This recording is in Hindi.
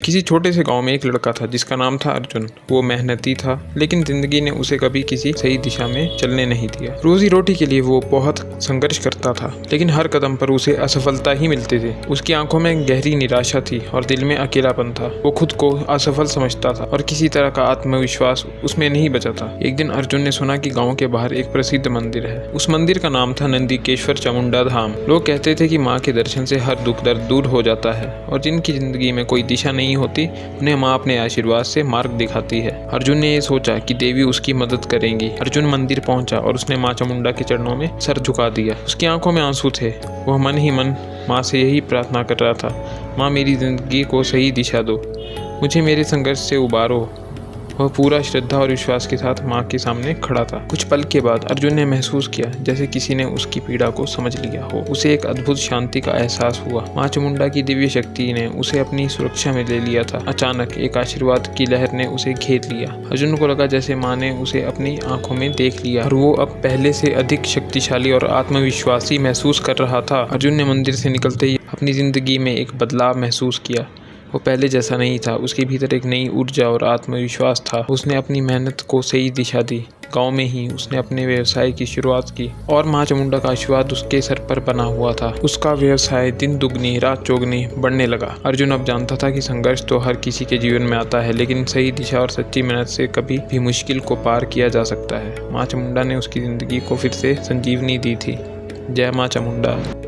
किसी छोटे से गांव में एक लड़का था जिसका नाम था अर्जुन। वो मेहनती था, लेकिन जिंदगी ने उसे कभी किसी सही दिशा में चलने नहीं दिया। रोजी रोटी के लिए वो बहुत संघर्ष करता था, लेकिन हर कदम पर उसे असफलता ही मिलती थी। उसकी आंखों में गहरी निराशा थी और दिल में अकेलापन था। वो खुद को असफल समझता था और किसी तरह का आत्मविश्वास उसमें नहीं बचा था। एक दिन अर्जुन ने सुना कि गाँव के बाहर एक प्रसिद्ध मंदिर है। उस मंदिर का नाम था नंदीकेश्वर चामुंडा धाम। लोग कहते थे कि माँ के दर्शन से हर दुख दर्द दूर हो जाता है और जिनकी जिंदगी में कोई दिशा नहीं होती, उन्हें माँ अपने आशीर्वाद से मार्ग दिखाती है। अर्जुन ने ये सोचा कि देवी उसकी मदद करेंगी। अर्जुन मंदिर पहुंचा और उसने माँ चामुंडा के चरणों में सर झुका दिया। उसकी आंखों में आंसू थे। वह मन ही मन माँ से यही प्रार्थना कर रहा था, माँ मेरी जिंदगी को सही दिशा दो, मुझे मेरे संघर्ष से उबारो। वह पूरा श्रद्धा और विश्वास के साथ माँ के सामने खड़ा था। कुछ पल के बाद अर्जुन ने महसूस किया जैसे किसी ने उसकी पीड़ा को समझ लिया हो। उसे एक अद्भुत शांति का एहसास हुआ। माँ चामुंडा की दिव्य शक्ति ने उसे अपनी सुरक्षा में ले लिया था। अचानक एक आशीर्वाद की लहर ने उसे घेर लिया। अर्जुन को लगा जैसे माँ ने उसे अपनी आंखों में देख लिया और वो अब पहले से अधिक शक्तिशाली और आत्मविश्वासी महसूस कर रहा था। अर्जुन ने मंदिर से निकलते ही अपनी जिंदगी में एक बदलाव महसूस किया। वो पहले जैसा नहीं था। उसके भीतर एक नई ऊर्जा और आत्मविश्वास था। उसने अपनी मेहनत को सही दिशा दी। गांव में ही उसने अपने व्यवसाय की शुरुआत की और माँ चामुंडा का आशीर्वाद उसके सर पर बना हुआ था। उसका व्यवसाय दिन दुगनी रात चौगनी बढ़ने लगा। अर्जुन अब जानता था कि संघर्ष तो हर किसी के जीवन में आता है, लेकिन सही दिशा और सच्ची मेहनत से कभी भी मुश्किल को पार किया जा सकता है। माँ चामुंडा ने उसकी जिंदगी को फिर से संजीवनी दी थी। जय माँ चामुंडा।